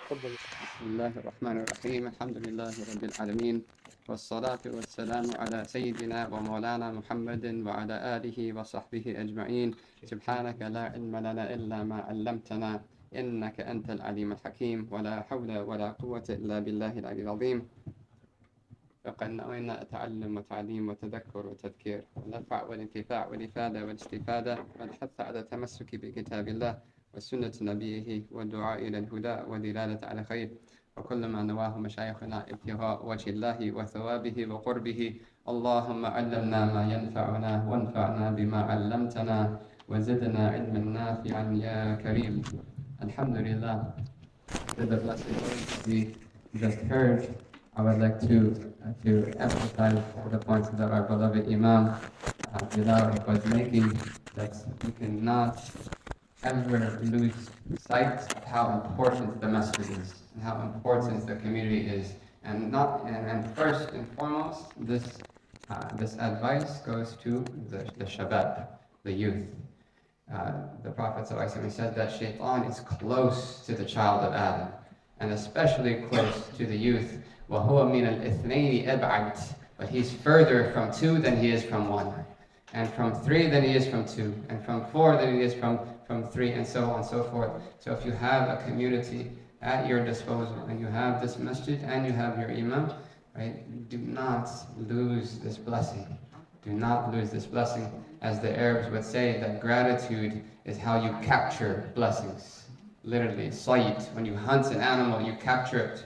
تفضل. بسم الله الرحمن الرحيم. الحمد لله رب العالمين، والصلاة والسلام على سيدنا ومولانا محمد وعلى آله وصحبه أجمعين. سبحانك لا علم لنا إلا ما علمتنا إنك أنت العليم الحكيم، ولا حول ولا قوة إلا بالله العلي العظيم. فقد نوينا تعلم وتعليم وتذكر وتذكير والنفع والانتفاع والإفادة والاستفادة والحث على التمسك بكتاب الله وسنة نبيه والدعاء إلى الهدى والدلالة على خير، وكل ما نواه مشايخنا ابتغاء وجه الله وثوابه وقربه. اللهم علمنا ما ينفعنا وانفعنا بما علمتنا وزدنا علما نافعا يا كريم. Alhamdulillah, with the blessings we just heard, I would like to emphasize the points that our beloved Imam Bilal was making, that we cannot ever lose sight of how important the Masjid is and how important the community is. And first and foremost, this advice goes to the shabab, the youth. The Prophet ﷺ said that Shaitan is close to the child of Adam, and especially close to the youth. وَهُوَ مِنَ الْإِثْنَيْنِ أَبْعَدْ, but he's further from two than he is from one, and from three than he is from two, and from four than he is from three, and so on and so forth. So if you have a community at your disposal, and you have this masjid, and you have your imam, right, do not lose this blessing. Do not lose this blessing. As the Arabs would say, that gratitude is how you capture blessings. Literally, sayd, when you hunt an animal, you capture it.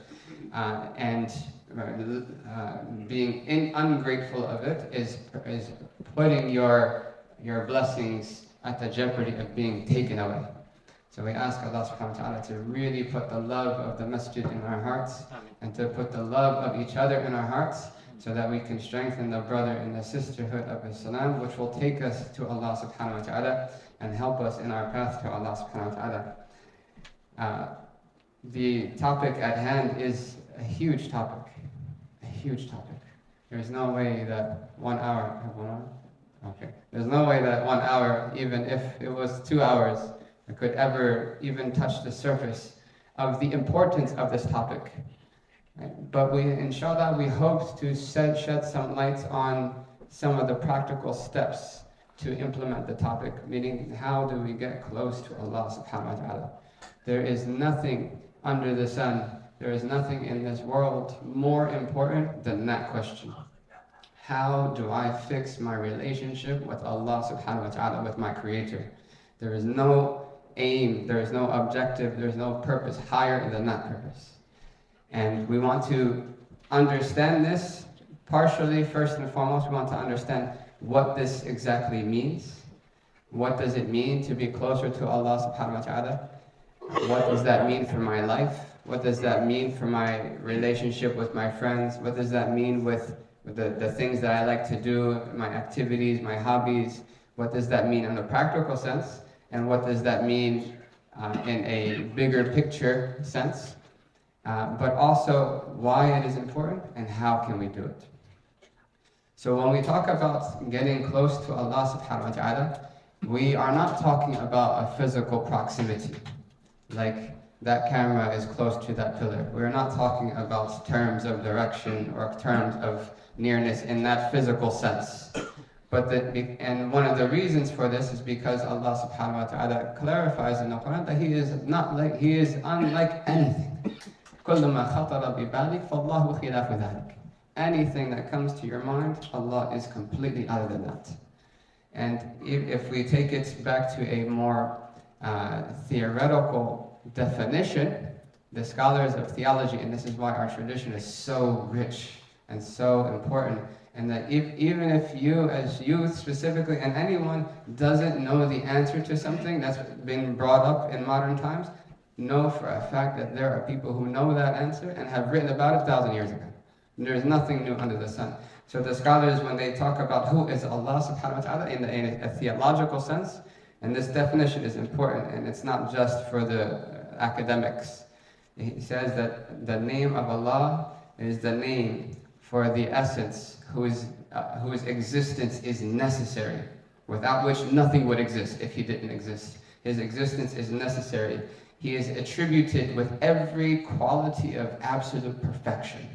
And being ungrateful of it is putting your blessings at the jeopardy of being taken away. So we ask Allah subhanahu wa ta'ala to really put the love of the masjid in our hearts, and to put the love of each other in our hearts, so that we can strengthen the brother and the sisterhood of Islam, which will take us to Allah subhanahu wa ta'ala and help us in our path to Allah subhanahu wa ta'ala. The topic at hand is a huge topic. A huge topic. There's no way that 1 hour, okay. There's no way that 1 hour, even if it was 2 hours, it could ever even touch the surface of the importance of this topic. But inshallah, we hope to shed some light on some of the practical steps to implement the topic, meaning how do we get close to Allah subhanahu wa ta'ala. There is nothing under the sun, there is nothing in this world more important than that question. How do I fix my relationship with Allah subhanahu wa ta'ala, with my Creator? There is no aim, there is no objective, there is no purpose higher than that purpose. And we want to understand this partially. First and foremost, we want to understand what this exactly means. What does it mean to be closer to Allah subhanahu wa ta'ala? What does that mean for my life? What does that mean for my relationship with my friends? What does that mean with the things that I like to do, my activities, my hobbies? What does that mean in a practical sense? And what does that mean in a bigger picture sense? But also why it is important and how can we do it. So when we talk about getting close to Allah subhanahu wa ta'ala, we are not talking about a physical proximity, like that camera is close to that pillar. We're not talking about terms of direction or terms of nearness in that physical sense. And one of the reasons for this is because Allah subhanahu wa ta'ala clarifies in the Quran that He is unlike anything. Anything that comes to your mind, Allah is completely other than that. And if we take it back to a more theoretical definition, the scholars of theology, and this is why our tradition is so rich and so important, and that even if you as youth specifically, and anyone doesn't know the answer to something that's been brought up in modern times, know for a fact that there are people who know that answer and have written about it 1,000 years ago. There is nothing new under the sun. So the scholars, when they talk about who is Allah subhanahu wa ta'ala in a theological sense, and this definition is important, and it's not just for the academics. He says that the name of Allah is the name for the essence whose existence is necessary, without which nothing would exist if He didn't exist. His existence is necessary. He is attributed with every quality of absolute perfection.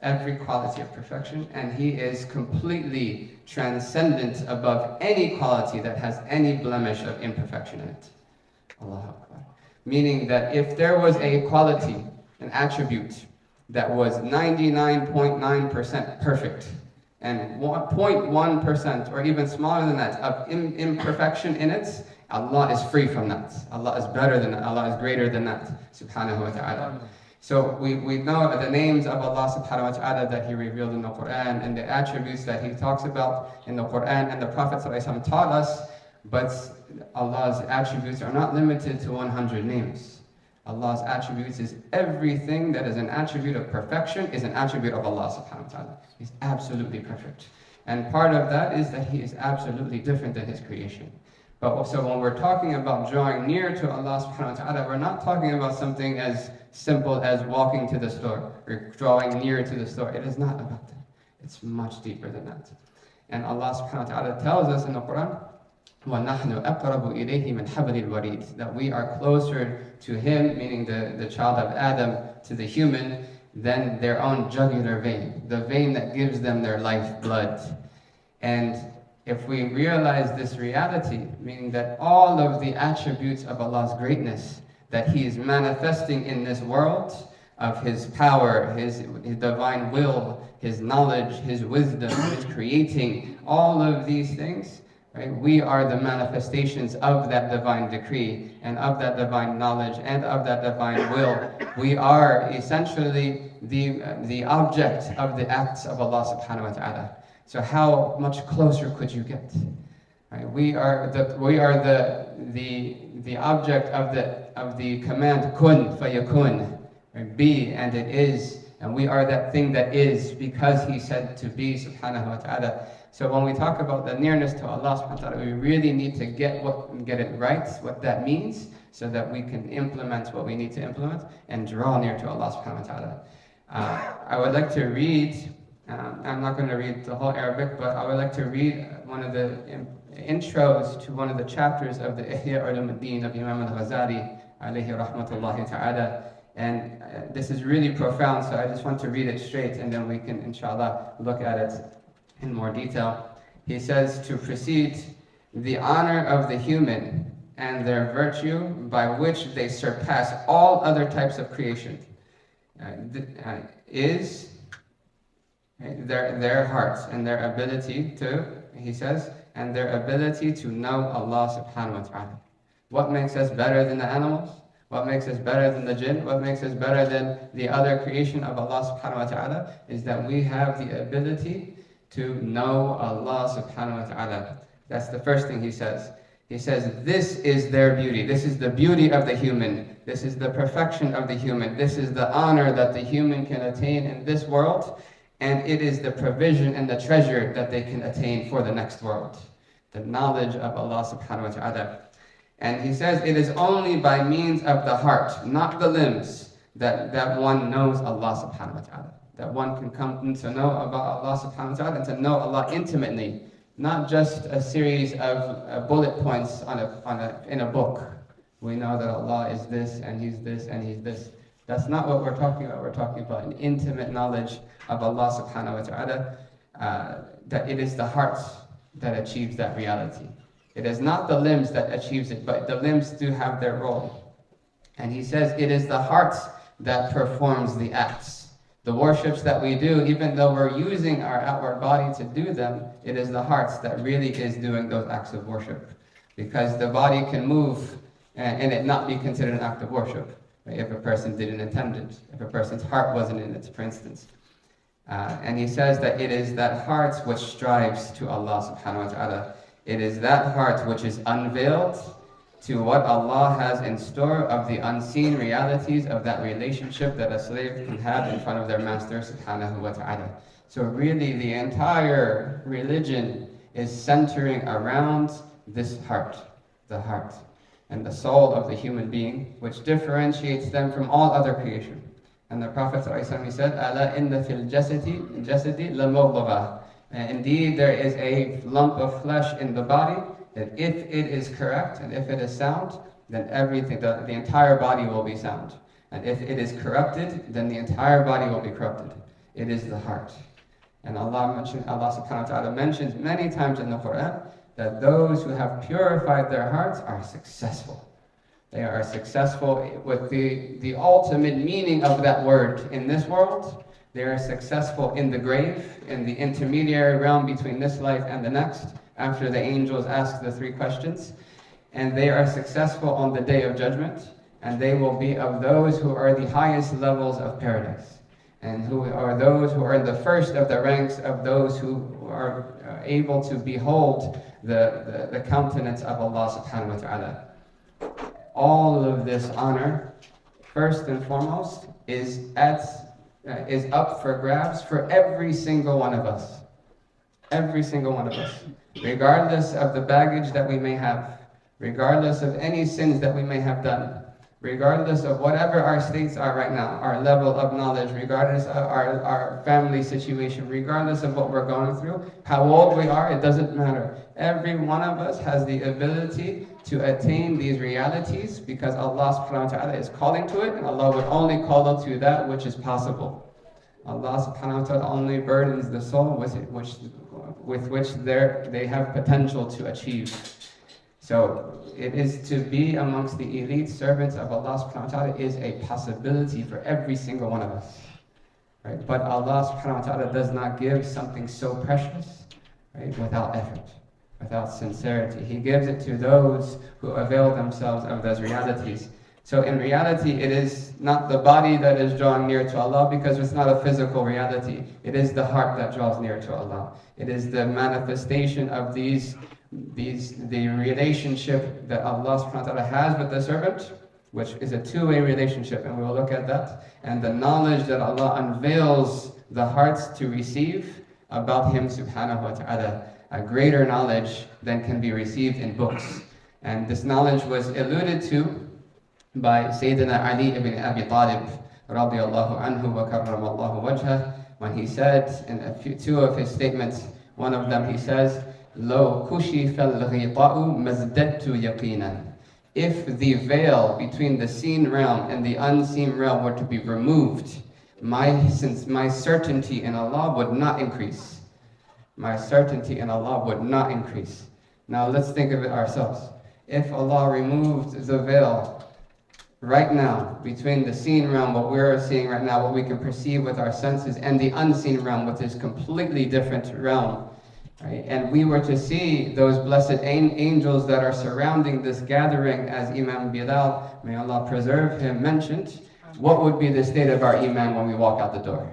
Every quality of perfection, and He is completely transcendent above any quality that has any blemish of imperfection in it. Allahu Akbar. Meaning that if there was a quality, an attribute, that was 99.9% perfect, and 0.1% or even smaller than that of imperfection in it, Allah is free from that. Allah is better than that. Allah is greater than that, subhanahu wa ta'ala. So we know the names of Allah subhanahu wa ta'ala that He revealed in the Quran, and the attributes that He talks about in the Quran, and the Prophet ﷺ taught us, but Allah's attributes are not limited to 100 names. Allah's attributes is everything that is an attribute of perfection is an attribute of Allah subhanahu wa ta'ala. He's absolutely perfect. And part of that is that He is absolutely different than His creation. But also when we're talking about drawing near to Allah subhanahu wa ta'ala, we're not talking about something as simple as walking to the store or drawing near to the store. It is not about that. It's much deeper than that. And Allah subhanahu wa ta'ala tells us in the Quran, وَنَحْنُ أَقْرَبُ إِلَيْهِ مِنْ حَبْلِ الْوَرِيدِ, that we are closer to Him, meaning the child of Adam, to the human, than their own jugular vein, the vein that gives them their life blood. And if we realize this reality, meaning that all of the attributes of Allah's greatness that He is manifesting in this world, of His power, His divine will, His knowledge, His wisdom, His creating, all of these things, right? We are the manifestations of that divine decree and of that divine knowledge and of that divine will. We are essentially the object of the acts of Allah subhanahu wa ta'ala. So how much closer could you get? Right? We are the object of the command kun fayakun, right? Be and it is, and we are that thing that is because He said to be subhanahu wa ta'ala. So when we talk about the nearness to Allah subhanahu wa ta'ala, we really need to get it right, what that means, so that we can implement what we need to implement and draw near to Allah subhanahu wa ta'ala. I would like to read, I'm not going to read the whole Arabic, but I would like to read one of the intros to one of the chapters of the Ihya Ulumuddin of Imam Al-Ghazali, alayhi rahmatullahi ta'ala. And this is really profound, so I just want to read it straight, and then we can, inshallah, look at it in more detail. He says, to precede the honor of the human and their virtue by which they surpass all other types of creation is their hearts and their ability to, he says, and their ability to know Allah subhanahu wa ta'ala. What makes us better than the animals? What makes us better than the jinn? What makes us better than the other creation of Allah subhanahu wa ta'ala is that we have the ability to know Allah subhanahu wa ta'ala. That's the first thing he says. He says, this is their beauty. This is the beauty of the human. This is the perfection of the human. This is the honor that the human can attain in this world. And it is the provision and the treasure that they can attain for the next world. The knowledge of Allah subhanahu wa ta'ala. And he says, it is only by means of the heart, not the limbs, that one knows Allah subhanahu wa ta'ala. That one can come to know about Allah subhanahu wa ta'ala and to know Allah intimately. Not just a series of bullet points in a book. We know that Allah is this, and He's this, and He's this. That's not what we're talking about. We're talking about an intimate knowledge of Allah subhanahu wa ta'ala. That it is the heart that achieves that reality. It is not the limbs that achieves it, but the limbs do have their role. And he says it is the heart that performs the acts. The worships that we do, even though we're using our outward body to do them, it is the heart that really is doing those acts of worship. Because the body can move and it not be considered an act of worship, right? If a person didn't intend it, if a person's heart wasn't in it, for instance. And he says that it is that heart which strives to Allah subhanahu wa ta'ala. It is that heart which is unveiled to what Allah has in store of the unseen realities of that relationship that a slave can have in front of their master subhanahu wa ta'ala. So really the entire religion is centering around this heart, the heart, and the soul of the human being, which differentiates them from all other creation. And the Prophet ﷺ said, "Ala inna fil jasadi la mawdagha." Indeed, there is a lump of flesh in the body that if it is correct and if it is sound, then everything, the entire body will be sound. And if it is corrupted, then the entire body will be corrupted. It is the heart. And Allah subhanahu wa ta'ala mentions many times in the Quran that those who have purified their hearts are successful. They are successful with the ultimate meaning of that word in this world. They are successful in the grave, in the intermediary realm between this life and the next, after the angels ask the 3 questions. And they are successful on the day of judgment, and they will be of those who are the highest levels of paradise, and who are those who are in the first of the ranks of those who are able to behold the countenance of Allah subhanahu wa ta'ala. All of this honor, first and foremost, is up for grabs for every single one of us. Every single one of us. Regardless of the baggage that we may have, regardless of any sins that we may have done, regardless of whatever our states are right now, our level of knowledge, regardless of our family situation, regardless of what we're going through, how old we are, it doesn't matter. Every one of us has the ability to attain these realities because Allah subhanahu wa ta'ala is calling to it, and Allah would only call to that which is possible. Allah subhanahu wa ta'ala only burdens the soul with which they have potential to achieve. So it is to be amongst the elite servants of Allah subhanahu wa ta'ala is a possibility for every single one of us. Right? But Allah subhanahu wa ta'ala does not give something so precious, right, without effort, without sincerity. He gives it to those who avail themselves of those realities. So in reality, it is not the body that is drawing near to Allah because it's not a physical reality. It is the heart that draws near to Allah. It is the manifestation of the relationship that Allah subhanahu wa ta'ala has with the servant, which is a two-way relationship, and we will look at that. And the knowledge that Allah unveils the hearts to receive about Him subhanahu wa ta'ala, a greater knowledge than can be received in books. And this knowledge was alluded to by Sayyidina Ali ibn Abi Talib radiyallahu anhu wa karramallahu wajhah, when he said in two of his statements, one of them he says, لو كشف الغطاء مزددت يقينا. If the veil between the seen realm and the unseen realm were to be removed, my certainty in Allah would not increase. My certainty in Allah would not increase. Now let's think of it ourselves. If Allah removed the veil right now between the seen realm, what we're seeing right now, what we can perceive with our senses, and the unseen realm, which is completely different realm, right? And we were to see those blessed angels that are surrounding this gathering, as Imam Bilal, may Allah preserve him, mentioned, what would be the state of our iman when we walk out the door?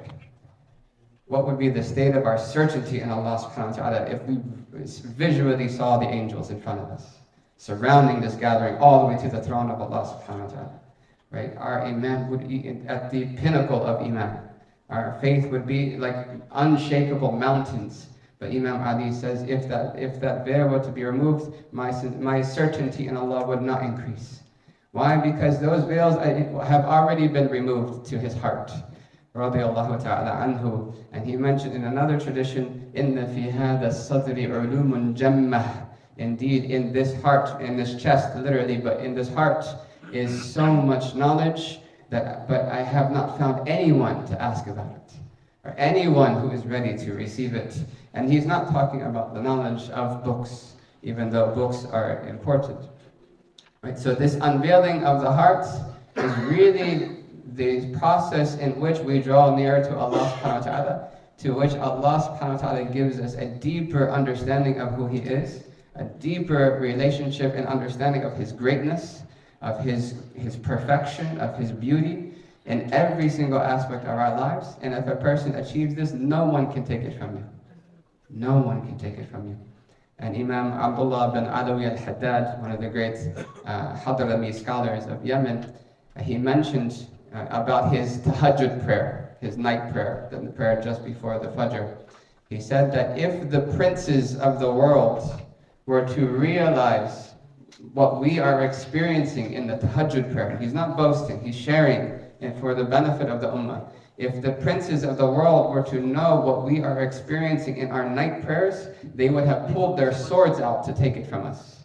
What would be the state of our certainty in Allah subhanahu wa ta'ala if we visually saw the angels in front of us, surrounding this gathering all the way to the throne of Allah subhanahu wa ta'ala? Right? Our iman would be at the pinnacle of iman. Our faith would be like unshakable mountains. But Imam Ali says, if that veil were to be removed, my certainty in Allah would not increase. Why? Because those veils have already been removed to his heart. Radiyallahu ta'ala anhu. And he mentioned in another tradition, Inna fi hada sadri ulumun jammah. Indeed, in this heart, in this chest, literally, but in this heart is so much knowledge but I have not found anyone to ask about it, or anyone who is ready to receive it. And he's not talking about the knowledge of books, even though books are important. Right? So this unveiling of the heart is really the process in which we draw near to Allah subhanahu wa ta'ala, to which Allah subhanahu wa ta'ala gives us a deeper understanding of who He is, a deeper relationship and understanding of His greatness, of His perfection, of His beauty in every single aspect of our lives. And if a person achieves this, no one can take it from you. No one can take it from you. And Imam Abdullah bin Alawi al-Haddad, one of the great Hadrami scholars of Yemen, he mentioned about his tahajjud prayer, his night prayer, the prayer just before the Fajr. He said that if the princes of the world were to realize what we are experiencing in the tahajjud prayer, he's not boasting, he's sharing and for the benefit of the ummah. If the princes of the world were to know what we are experiencing in our night prayers, they would have pulled their swords out to take it from us.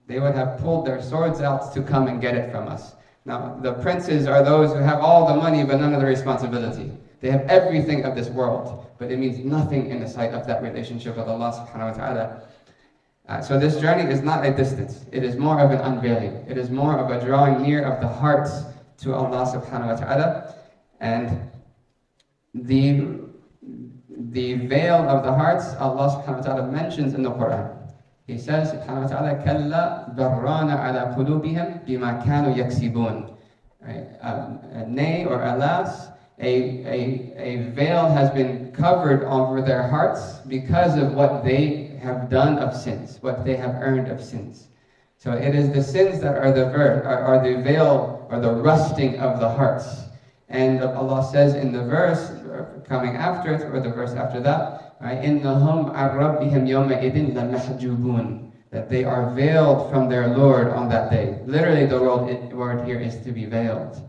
They would have pulled their swords out to come and get it from us. Now, the princes are those who have all the money but none of the responsibility. They have everything of this world, but it means nothing in the sight of that relationship with Allah subhanahu wa ta'ala. So this journey is not a distance. It is more of an unveiling. It is more of a drawing near of the hearts to Allah subhanahu wa ta'ala. And the veil of the hearts, Allah subhanahu wa ta'ala mentions in the Quran. He says subhanahu wa ta'ala, كَلَّا بَرَّانَ عَلَى قُلُوبِهِمْ بِمَا كَانُوا يَكْسِبُونَ. Nay, or alas, a veil has been covered over their hearts because of what they have done of sins, what they have earned of sins. So it is the sins that are the veil or the rusting of the hearts. And Allah says in the verse coming after it, or the verse after that, إِنَّهُمْ عَنْ رَبِّهِمْ يَوْمَئِذٍ لَمَحْجُوبُونَ, that they are veiled from their Lord on that day. Literally the word here is to be veiled.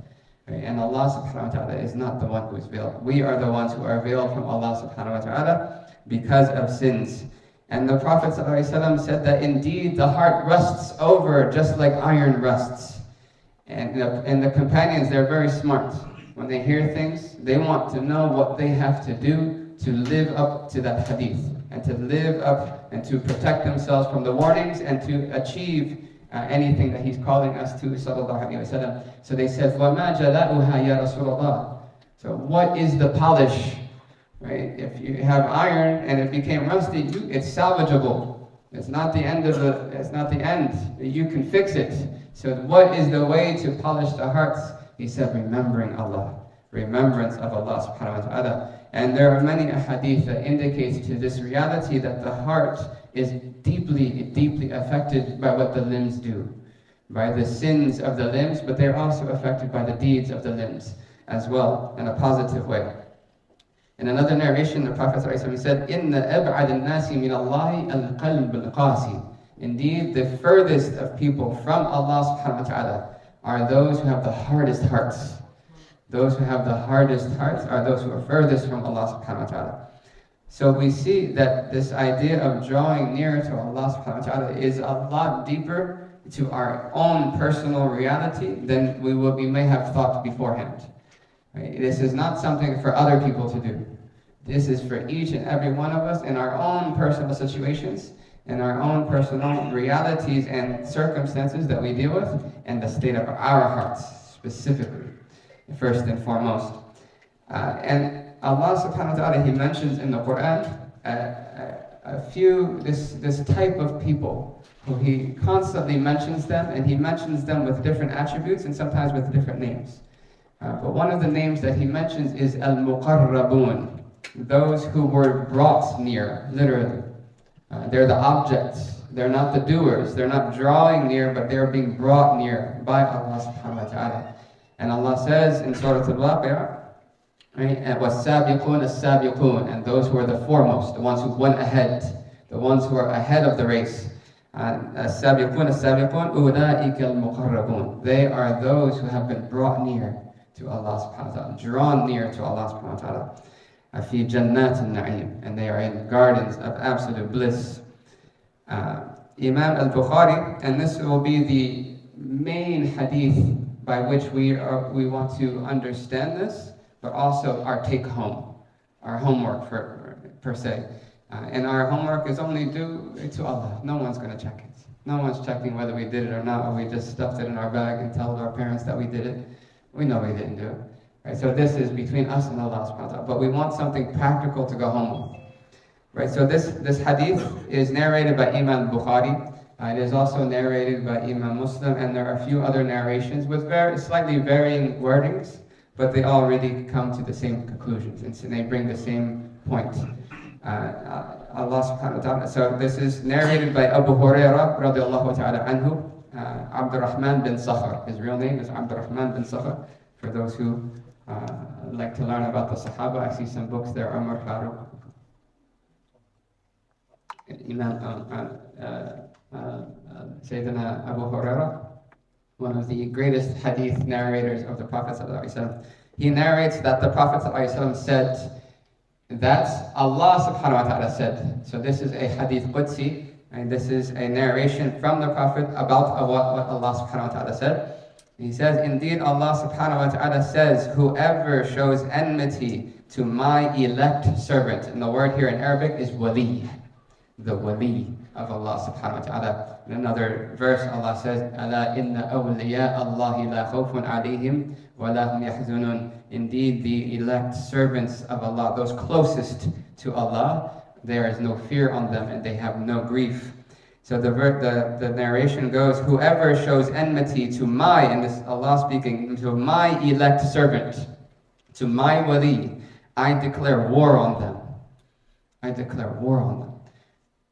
And Allah subhanahu wa ta'ala is not the one who is veiled. We are the ones who are veiled from Allah subhanahu wa ta'ala because of sins. And the Prophet ﷺ said that indeed the heart rusts over just like iron rusts. And the companions, they're very smart. When they hear things, they want to know what they have to do to live up to that hadith, and to live up and to protect themselves from the warnings and to achieve anything that he's calling us to, sallallahu alaihi wasallam. So they said, وَمَا جَلَاؤُهَا يَا رَسُولَ اللَّهِ. So what is the polish? Right? If you have iron and it became rusty, it's salvageable. It's not the end. You can fix it. So what is the way to polish the hearts? He said, remembering Allah. Remembrance of Allah subhanahu wa ta'ala. And there are many ahadith that indicates to this reality that the heart is deeply, deeply affected by what the limbs do, by the sins of the limbs, but they're also affected by the deeds of the limbs as well, in a positive way. In another narration, the Prophet ﷺ said, إِنَّ أَبْعَدَ النَّاسِ مِنَ اللَّهِ الْقَلْبُ الْقَاسِي. Indeed, the furthest of people from Allah subhanahu wa ta'ala are those who have the hardest hearts. Those who have the hardest hearts are those who are furthest from Allah subhanahu wa ta'ala. So we see that this idea of drawing nearer to Allah subhanahu wa ta'ala is a lot deeper to our own personal reality than we may have thought beforehand. Right? This is not something for other people to do. This is for each and every one of us in our own personal situations, in our own personal realities and circumstances that we deal with, and the state of our hearts specifically, first and foremost. And Allah subhanahu wa ta'ala, He mentions in the Quran this type of people who He constantly mentions them, and He mentions them with different attributes and sometimes with different names. But one of the names that He mentions is Al-Muqarrabun, those who were brought near, literally. They're the objects. They're not the doers. They're not drawing near, but they're being brought near by Allah subhanahu wa ta'ala. And Allah says in Surah Al-Baqarah, وَالسَّابِقُونَ السَّابِقُونَ, and those who are the foremost, the ones who went ahead, the ones who are ahead of the race. السَّابِقُونَ السَّابِقُونَ أُولَٰئِكَ الْمُقَرَّبُونَ. They are those who have been brought near to Allah subhanahu wa ta'ala, drawn near to Allah subhanahu wa ta'ala. فِي جَنَّاتِ النَّعِيمِ, and they are in gardens of absolute bliss. Imam al-Bukhari, and this will be the main hadith by which we want to understand this, but also our take-home, our homework per se. And our homework is only due to Allah. No one's going to check it. No one's checking whether we did it or not, or we just stuffed it in our bag and told our parents that we did it. We know we didn't do it. Right? So this is between us and Allah subhanahu wa ta'ala. But we want something practical to go home with. Right? So this hadith is narrated by Imam Bukhari. It is also narrated by Imam Muslim, and there are a few other narrations with slightly varying wordings, but they all really come to the same conclusions, and so they bring the same point. Allah subhanahu wa ta'ala. So this is narrated by Abu Hurairah radiallahu ta'ala anhu, Abdurrahman bin Sakhr. His real name is Abdurrahman bin Sakhr. For those who like to learn about the Sahaba, I see some books there. Umar Faruq, Imam Sayyidina Abu Hurairah, one of the greatest hadith narrators of the Prophet ﷺ. He narrates that the Prophet ﷺ said that Allah subhanahu wa ta'ala said, so this is a hadith Qudsi, And this is a narration from the Prophet about what Allah subhanahu wa ta'ala said. He says, indeed Allah subhanahu wa ta'ala says, whoever shows enmity to my elect servant. And the word here in Arabic is wali, the wali of Allah subhanahu wa ta'ala. In another verse Allah says, Ala inna awliya Allahi la khawfun alayhim wa la hum yahzunun. Indeed the elect servants of Allah, those closest to Allah, there is no fear on them and they have no grief. So the narration goes, whoever shows enmity to my, and this Allah speaking, to my elect servant, to my wali, I declare war on them. I declare war on them.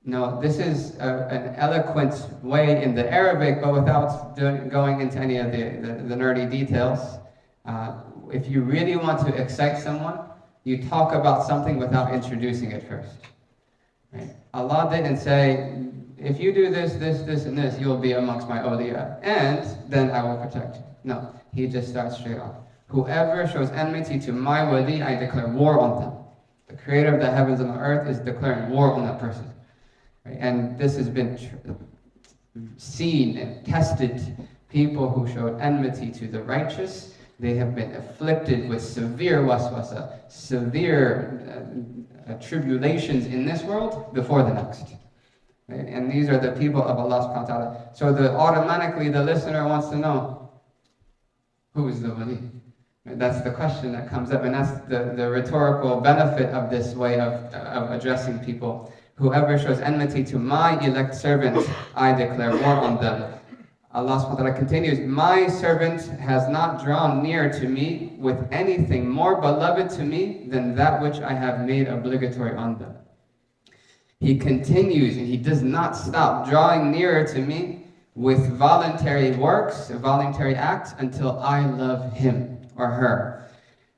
Now, this is an eloquent way in the Arabic, but without going into any of the nerdy details. If you really want to excite someone, you talk about something without introducing it first. Right? Allah didn't say, if you do this, and this, you'll be amongst my awliya, and then I will protect you. No, He just starts straight off. Whoever shows enmity to my wali, I declare war on them. The creator of the heavens and the earth is declaring war on that person. Right? And this has been seen and tested. People who showed enmity to the righteous, they have been afflicted with severe waswasa, severe tribulations in this world before the next. Right? And these are the people of Allah subhanahu wa ta'ala. So automatically the listener wants to know, who is the wali? Right? That's the question that comes up, and that's the rhetorical benefit of this way of addressing people. Whoever shows enmity to my elect servant, I declare war on them. Allah subhanahu wa ta'ala continues, my servant has not drawn near to me with anything more beloved to me than that which I have made obligatory on them. He continues, and he does not stop drawing nearer to me with voluntary works, voluntary acts, until I love him or her.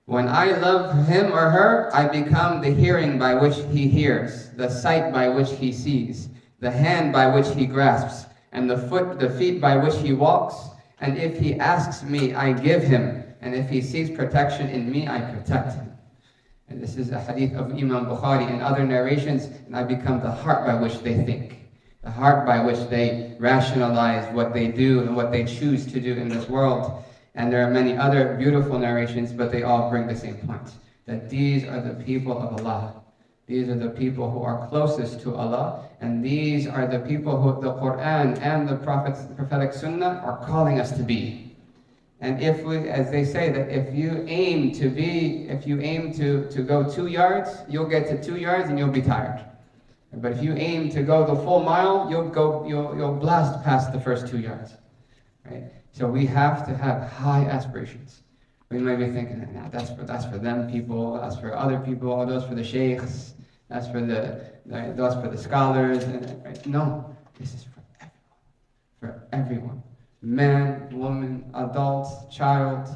When I love him or her, I become the hearing by which he hears, the sight by which he sees, the hand by which he grasps, and the feet by which he walks. And if he asks me, I give him, and if he seeks protection in me, I protect him. And this is a hadith of Imam Bukhari and other narrations, and I become the heart by which they think, the heart by which they rationalize what they do and what they choose to do in this world. And there are many other beautiful narrations, but they all bring the same point, that these are the people of Allah. These are the people who are closest to Allah, and these are the people who the Quran and the prophetic Sunnah are calling us to be. And if we, as they say, that if you aim to go 2 yards, you'll get to 2 yards and you'll be tired. But if you aim to go the full mile, you'll blast past the first 2 yards. Right? So we have to have high aspirations. We might be thinking, nah, that's for them people, that's for other people, those for the Shaykhs, that's for the scholars. Right? No, this is for everyone. For everyone. Man, woman, adult, child,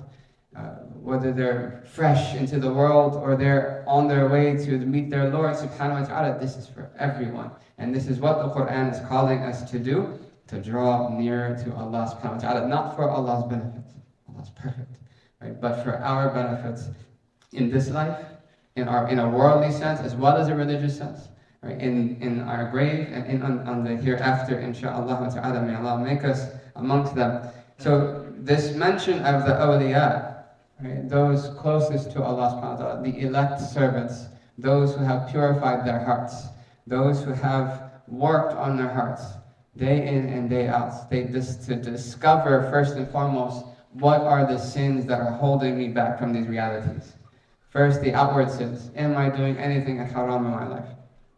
whether they're fresh into the world or they're on their way to meet their Lord subhanahu wa ta'ala, this is for everyone. And this is what the Quran is calling us to do, to draw nearer to Allah subhanahu wa ta'ala, not for Allah's benefits. Allah's perfect. Right? But for our benefits in this life, in a worldly sense as well as a religious sense, right? In our grave and on the hereafter, inshaAllah ta'ala, may Allah make us amongst them. So this mention of the awliya, right? Those closest to Allah subhanahu wa ta'ala, the elect servants, those who have purified their hearts, those who have worked on their hearts day in and day out, to discover first and foremost, what are the sins that are holding me back from these realities? First, the outward sins. Am I doing anything haram in my life?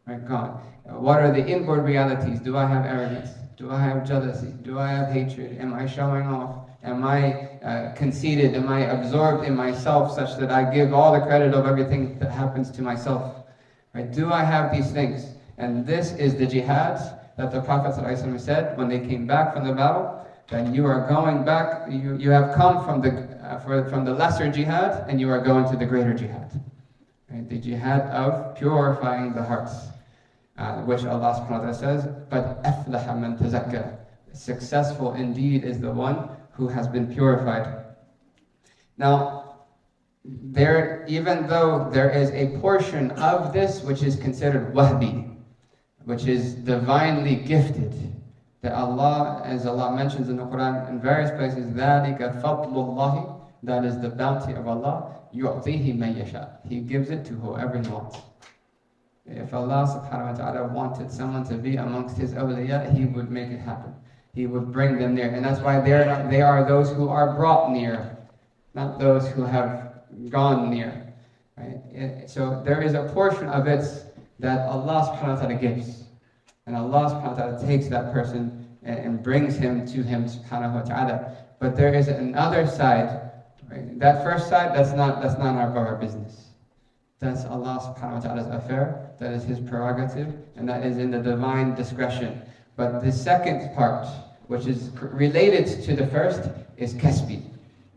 Right, God. What are the inward realities? Do I have arrogance? Do I have jealousy? Do I have hatred? Am I showing off? Am I conceited? Am I absorbed in myself such that I give all the credit of everything that happens to myself? Right? Do I have these things? And this is the jihad that the Prophet ﷺ said when they came back from the battle, that you are going back, you have come from the lesser jihad and you are going to the greater jihad. Right? The jihad of purifying the hearts, which Allah subhanahu wa ta'ala says, "Qad aflaha man tazakka." Successful indeed is the one who has been purified. Now, even though there is a portion of this which is considered wahbi, which is divinely gifted. That Allah, as Allah mentions in the Quran in various places, ذَلِكَ فَضْلُ اللَّهِ, that is the bounty of Allah, يُعْطِيهِ مَن يَشَاءُ, He gives it to whoever He wants. If Allah subhanahu wa ta'ala wanted someone to be amongst His awliya, He would make it happen. He would bring them near. And that's why they are those who are brought near, not those who have gone near. Right? So there is a portion of it that Allah subhanahu wa ta'ala gives. And Allah subhanahu wa ta'ala takes that person and brings him to Him subhanahu wa ta'ala. But there is another side. Right? That first side, that's not our business. That's Allah subhanahu wa ta'ala's affair. That is His prerogative. And that is in the divine discretion. But the second part, which is related to the first, is kasbi,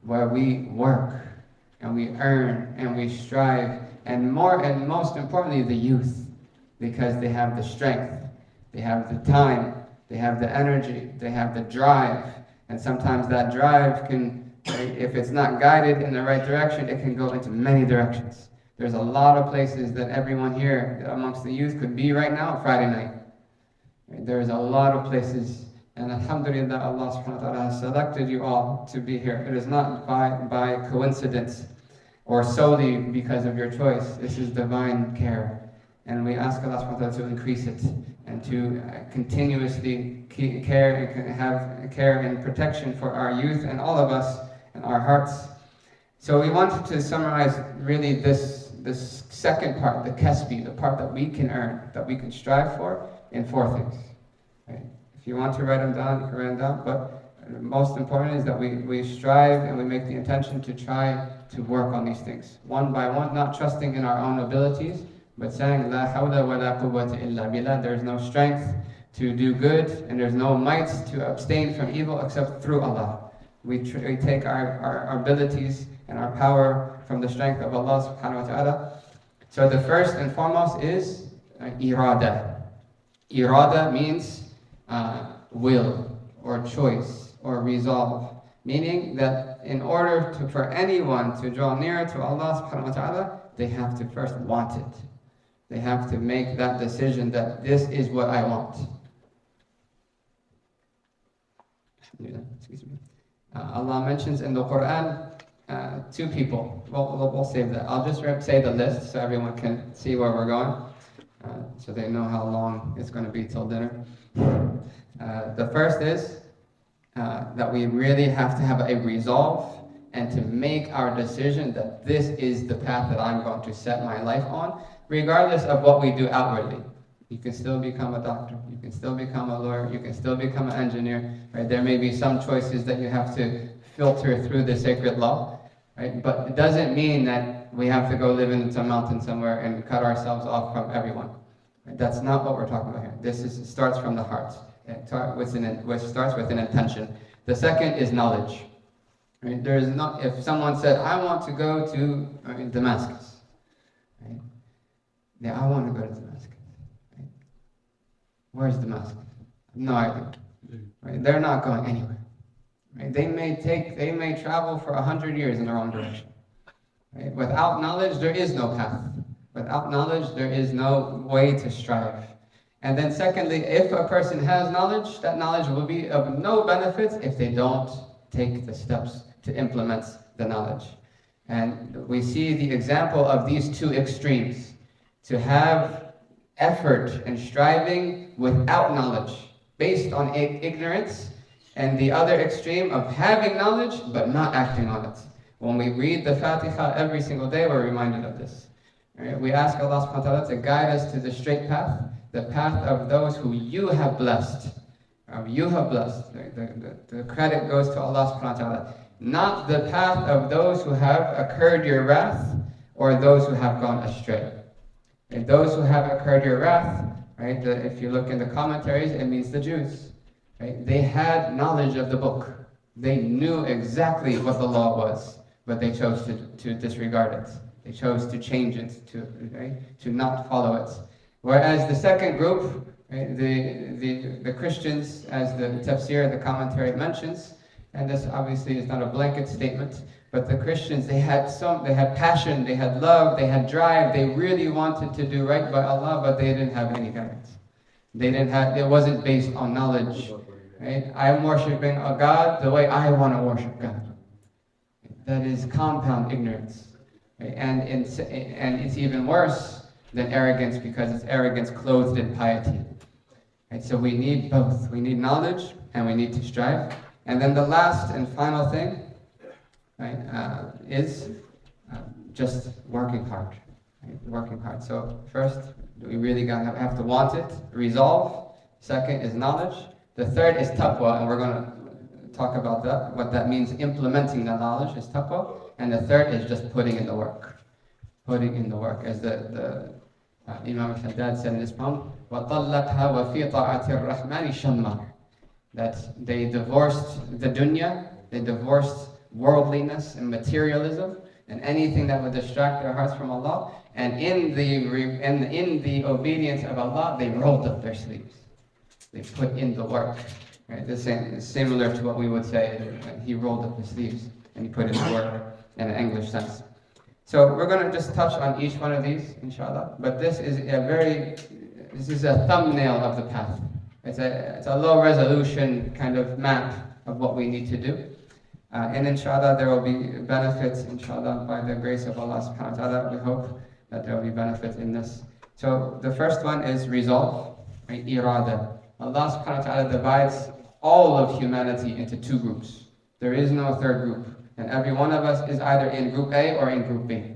where we work and we earn and we strive, and most importantly, the youth, because they have the strength, they have the time, they have the energy, they have the drive, and sometimes that drive can, if it's not guided in the right direction, it can go into many directions. There's a lot of places that everyone here amongst the youth could be right now Friday night. There's a lot of places, and alhamdulillah, Allah subhanahu wa ta'ala has selected you all to be here. It is not by coincidence or solely because of your choice. This is divine care. And we ask Allah subhanahu wa ta'ala to increase it and to continuously care and have care and protection for our youth and all of us and our hearts. So we wanted to summarize really this second part, the kasbi, the part that we can earn, that we can strive for, in 4 things. Right? If you want to write them down, you can write them down, but most important is that we strive and we make the intention to try to work on these things. One by one, not trusting in our own abilities, but saying, La hawla wa la quwwata illa billah, there's no strength to do good, and there's no might to abstain from evil except through Allah. We take our abilities and our power from the strength of Allah subhanahu wa ta'ala. So the first and foremost is irada. Irada means will or choice or resolve, meaning that in order for anyone to draw nearer to Allah subhanahu wa ta'ala, they have to first want it. They have to make that decision that this is what I want. Excuse me. Allah mentions in the Quran 2 people. We'll save that. I'll just say the list so everyone can see where we're going. So they know how long it's going to be till dinner. The first is that we really have to have a resolve and to make our decision that this is the path that I'm going to set my life on, regardless of what we do outwardly. You can still become a doctor, you can still become a lawyer, you can still become an engineer. Right? There may be some choices that you have to filter through the sacred law, right? But it doesn't mean that we have to go live in some mountain somewhere and cut ourselves off from everyone. Right? That's not what we're talking about here. This starts from the heart. It starts with an intention. The second is knowledge. Right? If someone said, I want to go to Damascus, right? Yeah, I want to go to Damascus. Right? Where's Damascus? No idea. Right? They're not going anywhere. Right? They may travel for 100 years in the wrong direction. Right? Without knowledge, there is no path. Without knowledge, there is no way to strive. And then secondly, if a person has knowledge, that knowledge will be of no benefit if they don't take the steps to implement the knowledge. And we see the example of these 2 extremes. To have effort and striving without knowledge, based on ignorance, and the other extreme of having knowledge but not acting on it. When we read the Fatiha every single day, we're reminded of this. Right? We ask Allah subhanahu wa ta'ala to guide us to the straight path, the path of those who you have blessed. You have blessed. The credit goes to Allah subhanahu wa ta'ala. Not the path of those who have incurred your wrath or those who have gone astray. And those who have incurred your wrath, right? If you look in the commentaries, it means the Jews. Right? They had knowledge of the book. They knew exactly what the law was, but they chose to disregard it. They chose to change it, to not follow it. Whereas the second group, right, the Christians, as the tafsir, the commentary mentions, and this obviously is not a blanket statement, but the Christians, they had passion, they had love, they had drive, they really wanted to do right by Allah, but they didn't have any guidance. It wasn't based on knowledge. Right? I'm worshiping a God the way I want to worship God. That is compound ignorance. Right? And it's even worse than arrogance, because it's arrogance clothed in piety. Right? So we need both. We need knowledge and we need to strive. And then the last and final thing, right, is just working hard. Right? Working hard. So first, we really have to want it, resolve. Second is knowledge. The third is taqwa, and we're going to talk about that, what that means. Implementing the knowledge is taqwa. And the third is just putting in the work. Putting in the work. As the Imam al-Haddad said in his poem, وَطَلَّقْهَا وَفِي طَاعَةِ الرَّحْمَنِ شَمَّا. That they divorced the dunya, they divorced worldliness and materialism, and anything that would distract their hearts from Allah. And in the obedience of Allah, they rolled up their sleeves. They put in the work. Right? The same is similar to what we would say, he rolled up his sleeves and he put in the work in an English sense. So we're going to just touch on each one of these, inshallah. But this is a thumbnail of the path. It's a low resolution kind of map of what we need to do. And inshallah there will be benefits, inshallah, by the grace of Allah subhanahu wa ta'ala. We hope that there will be benefit in this. So the first one is resolve, right? Irada. Allah subhanahu wa ta'ala divides all of humanity into two groups. There is no third group. And every one of us is either in group A or in group B.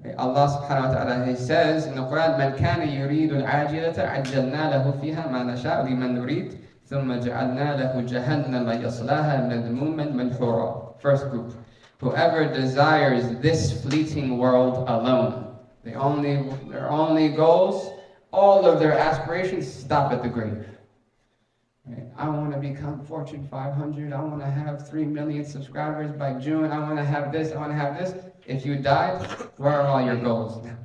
Right? Allah subhanahu wa ta'ala, He says in the Quran, مَنْ كَانَ يُرِيدُ الْعَاجِلَةَ عَجَّلْنَا لَهُ فِيهَا مَا نَشَاءُ لِمَنْ نُرِيدُ ثُمَّ جَعَلْنَا لَهُ جَهَنَّمَ يَصْلَاهَا مَذْمُومًا مَدْحُورًا. First group. Whoever desires this fleeting world alone, their only goals, all of their aspirations stop at the grave. Right? I want to become Fortune 500. I want to have 3 million subscribers by June. I want to have this. I want to have this. If you died, where are all your goals now?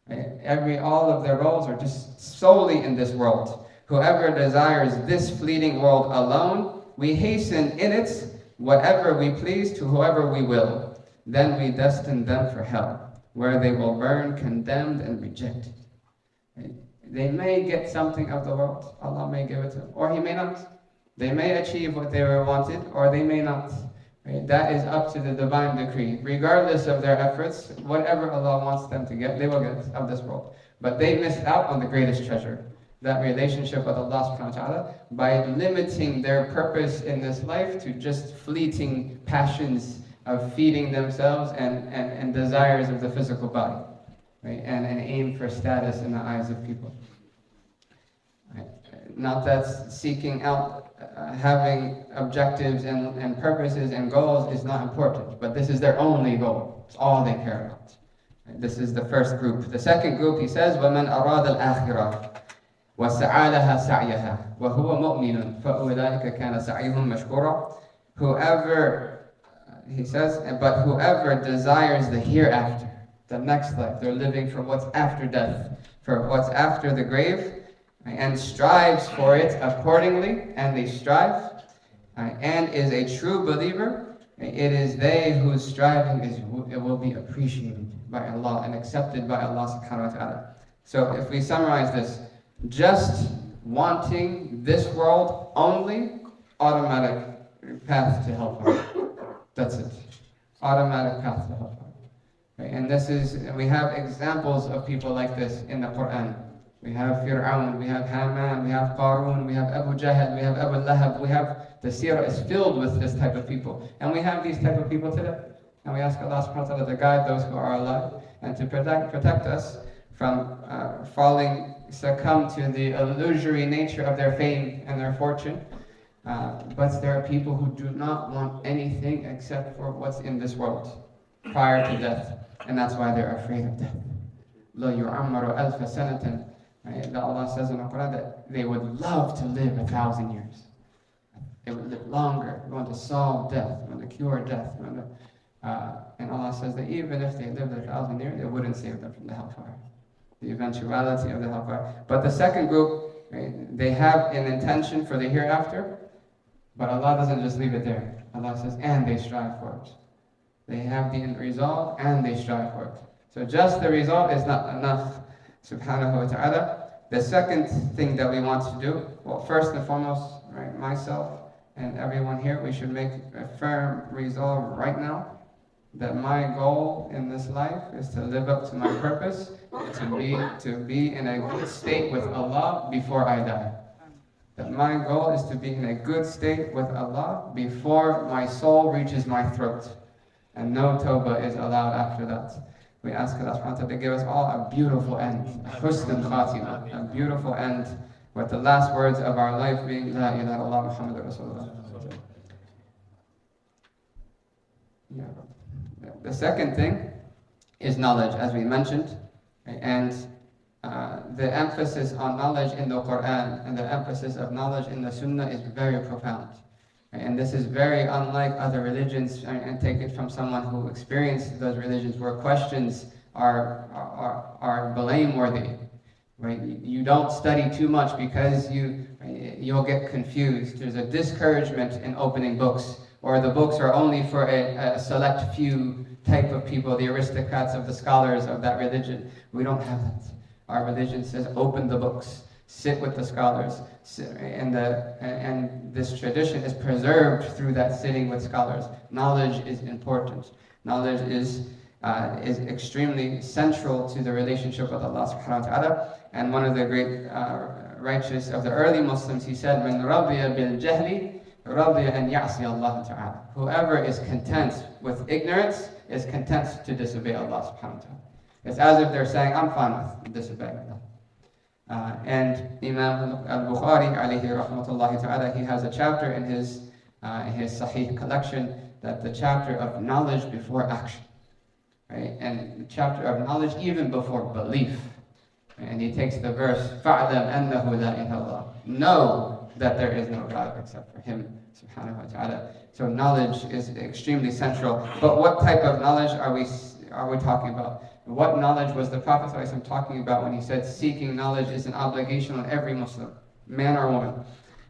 Right? All of their goals are just solely in this world. Whoever desires this fleeting world alone, we hasten in it whatever we please to whoever we will. Then we destine them for hell, where they will burn condemned and rejected. Right? They may get something of the world. Allah may give it to them, or He may not. They may achieve what they were wanted, or they may not. Right? That is up to the divine decree. Regardless of their efforts, whatever Allah wants them to get, they will get of this world. But they missed out on the greatest treasure, that relationship with Allah subhanahu wa ta'ala, by limiting their purpose in this life to just fleeting passions of feeding themselves and desires of the physical body. Right? And an aim for status in the eyes of people. Right? Not that seeking out, having objectives and purposes and goals is not important, but this is their only goal. It's all they care about. Right? This is the first group. The second group, he says, وَمَنْ أَرَادَ الْآخِرَةِ وَسَعَى لَهَا سَعْيَهَا وَهُوَ مُؤْمِنٌ فَأُولَٰئِكَ كَانَ سَعْيُهُمْ مَشْكُورًا. Whoever, he says, but whoever desires the hereafter, the next life, they're living for what's after death, for what's after the grave, and strives for it accordingly, and they strive, and is a true believer, it is they whose striving it will be appreciated by Allah and accepted by Allah subhanahu wa ta'ala. So if we summarize this, just wanting this world only, automatic path to hellfire. That's it. Automatic path to hellfire. Right? And we have examples of people like this in the Quran. We have Fir'aun, we have Haman, we have Qarun, we have Abu Jahl, we have Abu Lahab, the seerah is filled with this type of people. And we have these type of people today. And we ask Allah subhanahu wa ta'ala to guide those who are alive and to protect us from succumb to the illusory nature of their fame and their fortune. But there are people who do not want anything except for what's in this world prior to death. And that's why they're afraid of death. لَا يُعَمَّرُ أَلْفَ سَنَةً. Allah says in the Quran that they would love to live 1,000 years. They would live longer. They want to solve death, they want to cure death. And Allah says that even if they lived 1,000 years, it wouldn't save them from the hellfire. The eventuality of the hellfire. But the second group, right, they have an intention for the hereafter, but Allah doesn't just leave it there. Allah says, and they strive for it. They have the resolve and they strive for it. So just the resolve is not enough. Subhanahu wa ta'ala. The second thing that we want to do, well, first and foremost, right, myself and everyone here, we should make a firm resolve right now that my goal in this life is to live up to my purpose, to be in a good state with Allah before I die. That my goal is to be in a good state with Allah before my soul reaches my throat. And no tawbah is allowed after that. We ask Allah subhanahu wa ta'ala to give us all a beautiful end, a husn khatima, a beautiful end, with the last words of our life being La ilaha illallah Muhammadur Rasulullah. The second thing is knowledge, as we mentioned, and the emphasis on knowledge in the Quran and the emphasis of knowledge in the Sunnah is very profound. And this is very unlike other religions, and take it from someone who experienced those religions where questions are blameworthy. Right? You don't study too much because you'll get confused. There's a discouragement in opening books, or the books are only for a select few type of people, the aristocrats of the scholars of that religion. We don't have that. Our religion says open the books, sit with the scholars, and this tradition is preserved through that sitting with scholars. Knowledge is important. Knowledge is extremely central to the relationship with Allah subhanahu wa ta'ala. And one of the great righteous of the early Muslims, he said, "Man radiya bil jahli radiya an ya'si Allah ta'ala." Whoever is content with ignorance is content to disobey Allah subhanahu wa ta'ala. It's as if they're saying, I'm fine with disobeying Allah. And Imam al-Bukhari alayhi rahmatullahi ta'ala, he has a chapter in his Sahih collection, that the chapter of knowledge before action. Right? And the chapter of knowledge even before belief. And he takes the verse, فَعْلَمْ أَنَّهُ لَا إِلَهَ إِلَّا. Know that there is no God except for Him, subhanahu wa ta'ala. So knowledge is extremely central. But what type of knowledge are we talking about? What knowledge was the Prophet ﷺ talking about when he said seeking knowledge is an obligation on every Muslim, man or woman?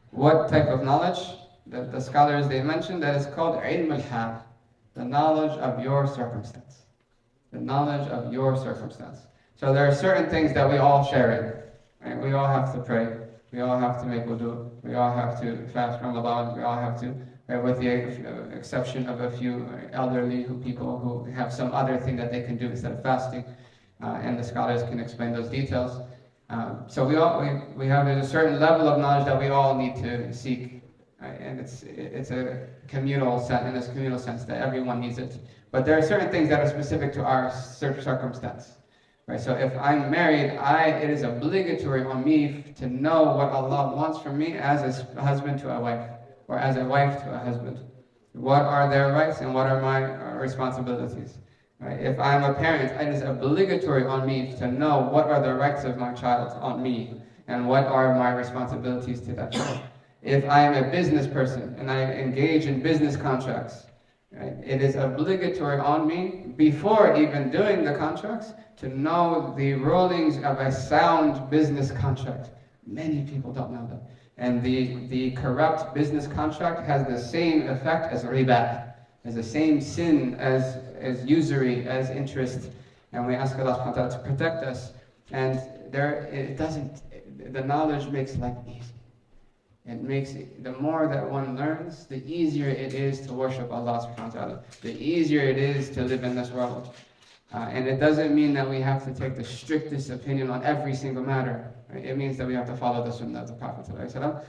What type of knowledge? The scholars, they mentioned that it's called ilm al-hal, the knowledge of your circumstance. The knowledge of your circumstance. So there are certain things that we all share in. Right? We all have to pray. We all have to make wudu. We all have to fast Ramadan. We all have to, right, with the exception of a few elderly people who have some other thing that they can do instead of fasting. And the scholars can explain those details. So there's a certain level of knowledge that we all need to seek. Right? And it's a communal sense, in this communal sense that everyone needs it. But there are certain things that are specific to our circumstance. Right? So if I'm married, it is obligatory on me to know what Allah wants from me as a husband to a wife, or as a wife to a husband. What are their rights and what are my responsibilities? Right? If I'm a parent, it is obligatory on me to know what are the rights of my child on me, and what are my responsibilities to that child. If I am a business person and I engage in business contracts, right, it is obligatory on me, before even doing the contracts, to know the rulings of a sound business contract. Many people don't know that. And the corrupt business contract has the same effect as riba, has the same sin as usury, as interest. And we ask Allah subhanahu wa ta'ala to protect us. And the knowledge makes life easy. It makes the more that one learns, the easier it is to worship Allah subhanahu wa ta'ala. The easier it is to live in this world. And it doesn't mean that we have to take the strictest opinion on every single matter. Right? It means that we have to follow the sunnah of the Prophet ﷺ.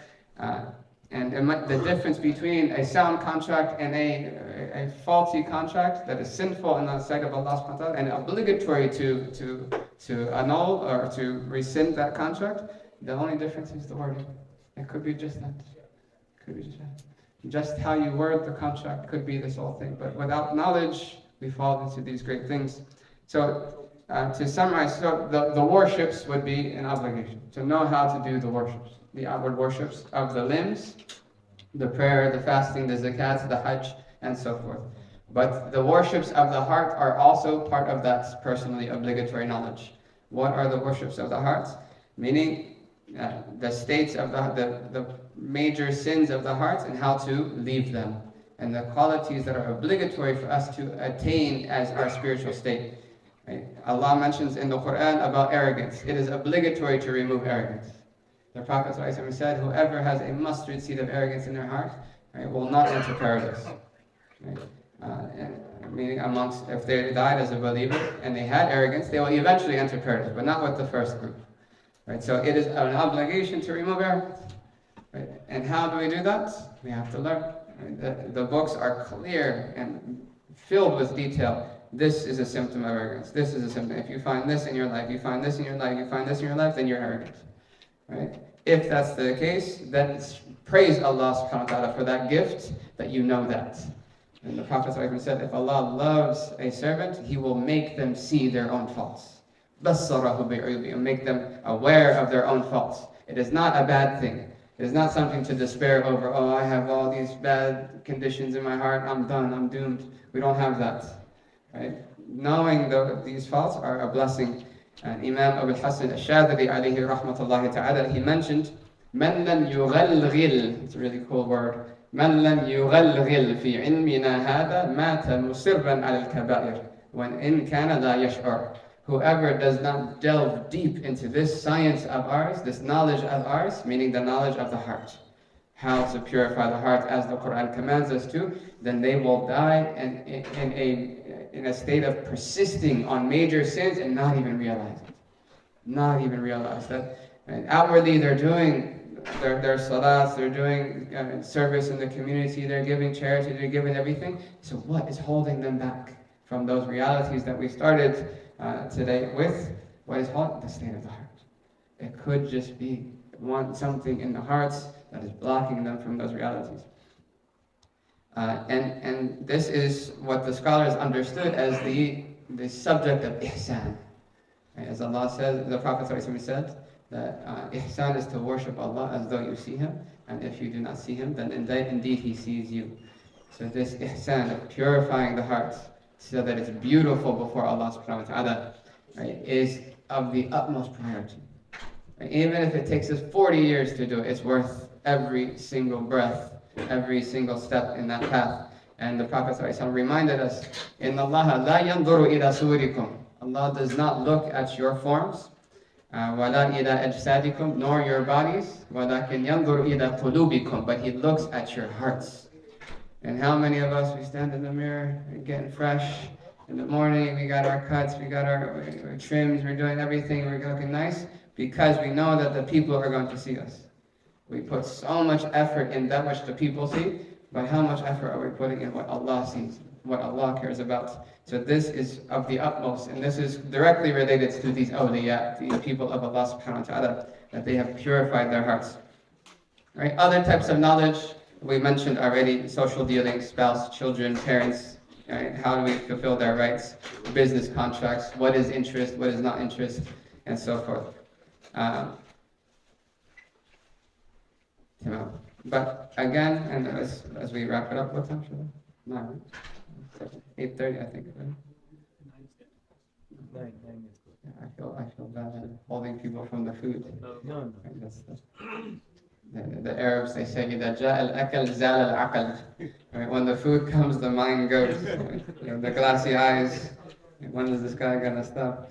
And the difference between a sound contract and a faulty contract that is sinful in the sight of Allah subhanahu wa ta'ala, and obligatory to annul or to rescind that contract, the only difference is the wording. It could be just that. Could be just that. Just how you word the contract could be this whole thing. But without knowledge, we fall into these great things. So to summarize, so the worships would be an obligation. To know how to do the worships. The outward worships of the limbs, the prayer, the fasting, the zakat, the hajj, and so forth. But the worships of the heart are also part of that personally obligatory knowledge. What are the worships of the heart? Meaning the states of the major sins of the heart and how to leave them, and the qualities that are obligatory for us to attain as our spiritual state. Right? Allah mentions in the Quran about arrogance. It is obligatory to remove arrogance. The Prophet ﷺ said, whoever has a mustard seed of arrogance in their heart, right, will not enter paradise. Right? Meaning amongst, if they died as a believer and they had arrogance, they will eventually enter paradise, but not with the first group. Right? So it is an obligation to remove arrogance. Right? And how do we do that? We have to learn. Right? The books are clear and filled with detail. This is a symptom of arrogance. This is a symptom. If you find this in your life, you find this in your life, you find this in your life, then you're arrogant. Right? If that's the case, then praise Allah subhanahu wa ta'ala for that gift that you know that. And the Prophet said, if Allah loves a servant, He will make them see their own faults. Make them aware of their own faults. It is not a bad thing. It is not something to despair over, oh, I have all these bad conditions in my heart, I'm done, I'm doomed. We don't have that. Right? Knowing these faults are a blessing. And Imam Abu al-Hasan al-Shadili alayhi rahmatullahi ta'ala, he mentioned, من لم يغلغل, it's a really cool word, من لم يغلغل في علمنا هذا مات مصرا على الكبائر وإن كان لا يشعر. Whoever does not delve deep into this science of ours, this knowledge of ours, meaning the knowledge of the heart, how to purify the heart as the Quran commands us to, then they will die in a state of persisting on major sins and not even realize it. Not even realize that. And outwardly they're doing their salats, they're doing service in the community, they're giving charity, they're giving everything. So what is holding them back from those realities that we started today with? What is holding? The state of the heart. It could just be something in the hearts that is blocking them from those realities. And this is what the scholars understood as the subject of ihsan. As Allah says, the Prophet said that ihsan is to worship Allah as though you see Him, and if you do not see Him, then indeed He sees you. So this ihsan of purifying the heart so that it's beautiful before Allah subhanahu wa ta'ala, right, is of the utmost priority. Right? Even if it takes us 40 years to do it, it's worth every single breath, every single step in that path. And the Prophet ﷺ reminded us, إِنَّ اللَّهَ لَا يَنْظُرُ إِلَى صُورِكُمْ. Allah does not look at your forms, وَلَا إِلَى أَجْسَادِكُمْ, nor your bodies, وَلَكِنْ يَنْظُرُ إِلَى قُلُوبِكُمْ, but He looks at your hearts. And how many of us, we stand in the mirror, we're getting fresh in the morning, we got our cuts, we got our trims, we're doing everything, we're looking nice, because we know that the people are going to see us. We put so much effort in that which the people see, but how much effort are we putting in what Allah sees, what Allah cares about? So this is of the utmost, and this is directly related to these awliya, the people of Allah subhanahu wa ta'ala, that they have purified their hearts. Right? Other types of knowledge, we mentioned already, social dealings, spouse, children, parents, right? How do we fulfill their rights, business contracts, what is interest, what is not interest, and so forth. But again, and as we wrap it up, what time should I? 9, 8:30, I think. Right? 9 is good. Yeah, I feel bad holding people from the food. No. Right, the Arabs, they say, إِذَا جَاءَ الْأَكَلْ زَالَ الْعَقَلْ. Right, when the food comes, the mind goes. Right? You know, the glassy eyes. When is this guy gonna stop?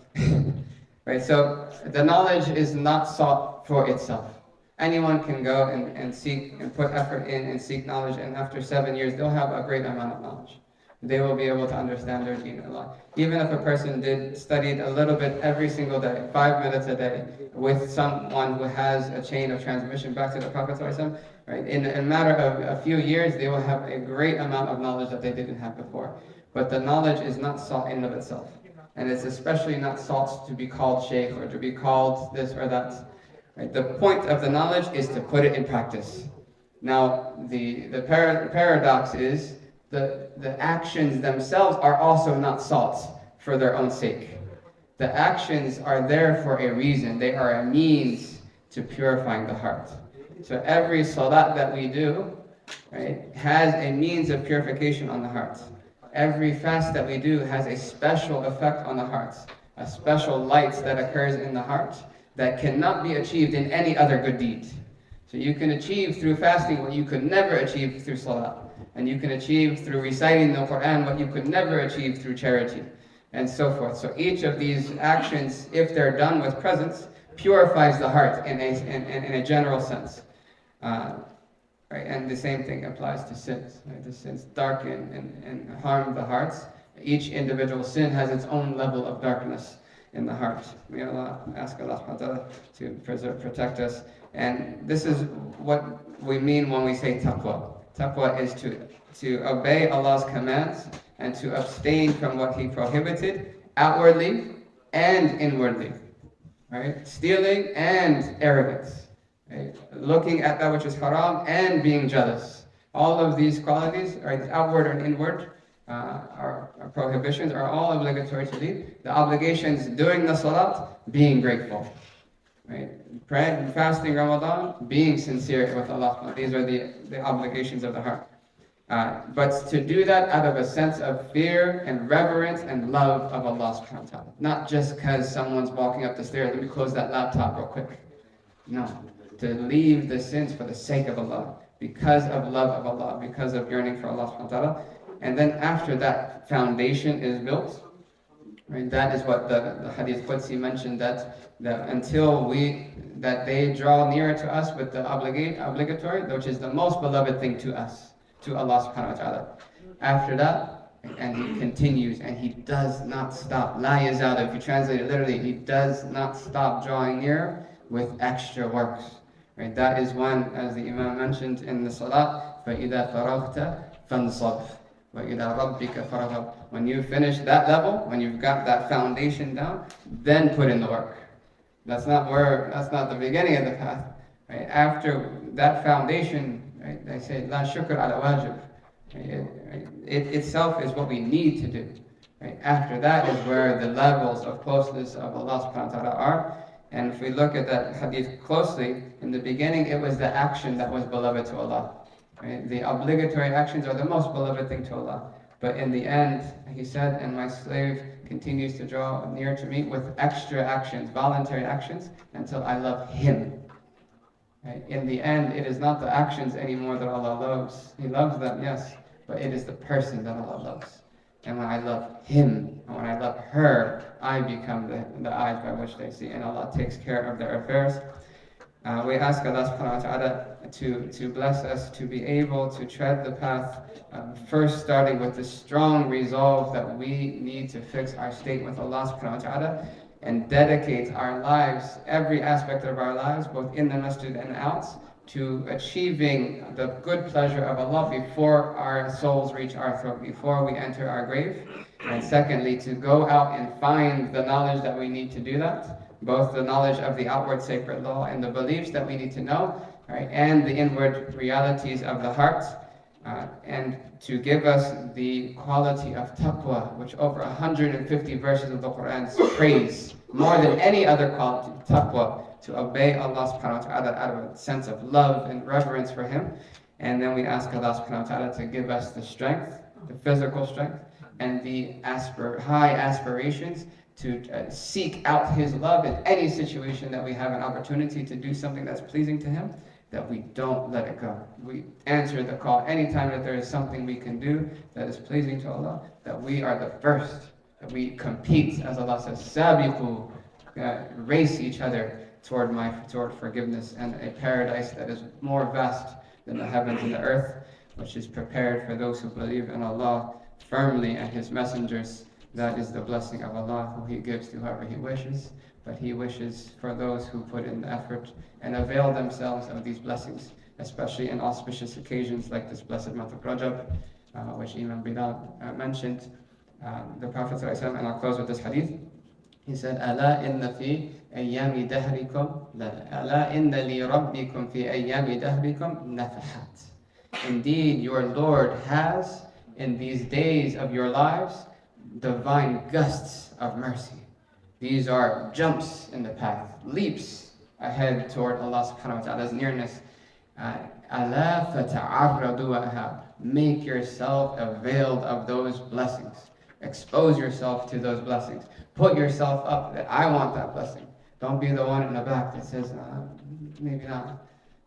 Right. So the knowledge is not sought for itself. Anyone can go and seek and put effort in and seek knowledge, and after 7 years, they'll have a great amount of knowledge. They will be able to understand their deen a lot. Even if a person studied a little bit every single day, 5 minutes a day, with someone who has a chain of transmission back to the Prophet ﷺ, right? In a matter of a few years, they will have a great amount of knowledge that they didn't have before. But the knowledge is not sought in and of itself. And it's especially not sought to be called Shaykh or to be called this or that. Right? The point of the knowledge is to put it in practice. Now, the paradox is the actions themselves are also not sought for their own sake. The actions are there for a reason. They are a means to purifying the heart. So every salat that we do, right, has a means of purification on the heart. Every fast that we do has a special effect on the heart, a special light that occurs in the heart that cannot be achieved in any other good deed. So you can achieve through fasting what you could never achieve through salah. And you can achieve through reciting the Quran what you could never achieve through charity. and so forth. So each of these actions, if they're done with presence, purifies the heart in a general sense. Right? And the same thing applies to sins. Right? The sins darken and harm the hearts. Each individual sin has its own level of darkness in the heart. May Allah ask Allah subhanahu wa ta'ala to protect us. And this is what we mean when we say taqwa. Taqwa is to obey Allah's commands and to abstain from what He prohibited outwardly and inwardly. Right? Stealing and arrogance. Right? Looking at that which is haram and being jealous. All of these qualities, right, outward and inward, our prohibitions are all obligatory to lead. The obligations during the salat, being grateful. Right? Praying, fasting Ramadan, being sincere with Allah. These are the obligations of the heart. But to do that out of a sense of fear and reverence and love of Allah subhanahu wa ta'ala. Not just because someone's walking up the stairs, let me close that laptop real quick. No. To leave the sins for the sake of Allah, because of love of Allah, because of yearning for Allah subhanahu wa ta'ala. And then after that foundation is built, right, that is what the Hadith Qudsi mentioned, that until that they draw nearer to us with the obligatory, which is the most beloved thing to us, to Allah subhanahu wa ta'ala. After that, and He continues, and He does not stop. La yazal, if you translate it literally, He does not stop drawing near with extra works. Right? That is when, as the Imam mentioned in the Salat, فَإِذَا فَرَغْتَ فَانْصَبْ وَإِلَىٰ رَبِّكَ فَرَغَبْ. When you finish that level, when you've got that foundation down, then put in the work. That's not the beginning of the path. Right? After that foundation, right, they say, La shukr ala wajib. It itself is what we need to do. Right? After that is where the levels of closeness of Allah subhanahu wa ta'ala are. And if we look at that hadith closely, in the beginning it was the action that was beloved to Allah. Right? The obligatory actions are the most beloved thing to Allah. But in the end, He said, and my slave continues to draw near to me with extra actions, voluntary actions, until I love him. Right? In the end, it is not the actions anymore that Allah loves. He loves them, yes, but it is the person that Allah loves. And when I love him, and when I love her, I become the eyes by which they see, and Allah takes care of their affairs. We ask Allah subhanahu wa ta'ala to bless us to be able to tread the path, first starting with the strong resolve that we need to fix our state with Allah subhanahu wa ta'ala and dedicate our lives, every aspect of our lives, both in the masjid and out, to achieving the good pleasure of Allah before our souls reach our throat, before we enter our grave. And secondly, to go out and find the knowledge that we need to do that, both the knowledge of the outward sacred law and the beliefs that we need to know, right, and the inward realities of the heart, and to give us the quality of taqwa, which over 150 verses of the Quran praise more than any other quality, taqwa, to obey Allah subhanahu wa ta'ala out of a sense of love and reverence for Him. And then we ask Allah subhanahu wa ta'ala to give us the strength, the physical strength, and the high aspirations to seek out His love in any situation that we have an opportunity to do something that's pleasing to Him, that we don't let it go. We answer the call anytime that there is something we can do that is pleasing to Allah, that we are the first, that we compete, as Allah says, sabiqu, race each other toward forgiveness and a paradise that is more vast than the heavens and the earth, which is prepared for those who believe in Allah firmly and His messengers. That is the blessing of Allah, who He gives to whoever He wishes, but He wishes for those who put in the effort and avail themselves of these blessings, especially in auspicious occasions like this blessed month of Rajab, which Imam Bilal mentioned. The Prophet ﷺ, and I'll close with this hadith, he said, أَلَا إِنَّ فِي أَيَّامِ دَهْرِكُمْ أَلَا إِنَّ لِرَبِّكُمْ فِي أَيَّامِ دَهْرِكُمْ نَفَحَاتٍ. Indeed, your Lord has, in these days of your lives, divine gusts of mercy. These are jumps in the path, leaps ahead toward Allah subhanahu wa ta'ala's nearness. أَلَا فَتَعَرَّضُوا لَهَا. Make yourself availed of those blessings. Expose yourself to those blessings. Put yourself up that I want that blessing. Don't be the one in the back that says, maybe not.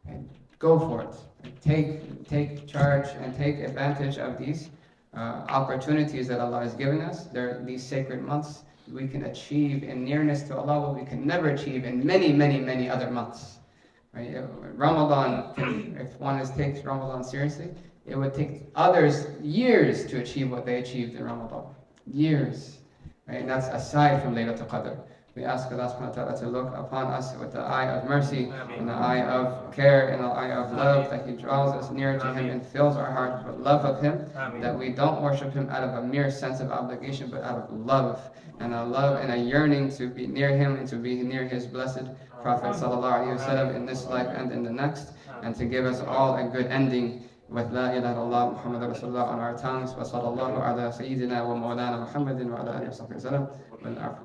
And go for it. Take charge and take advantage of these opportunities that Allah is giving us. These sacred months, we can achieve in nearness to Allah what we can never achieve in many, many, many other months. Right? Ramadan, if one takes Ramadan seriously, it would take others years to achieve what they achieved in Ramadan. Years. Right? And that's aside from Laylatul Qadr. We ask Allah subhanahu wa ta'ala to look upon us with the eye of mercy and the eye of care and the eye of love, that He draws us near to Him and fills our hearts with love of Him, that we don't worship Him out of a mere sense of obligation, but out of love and a yearning to be near Him and to be near His blessed Prophet sallallahu alaihi wasallam in this life and in the next, and to give us all a good ending with La ilaha illallah Muhammadur Rasulullah on our tongues. Wa sallallahu ala sayyidina wa maulana Muhammadin wa ala alihi wa sahbihi wa sallam.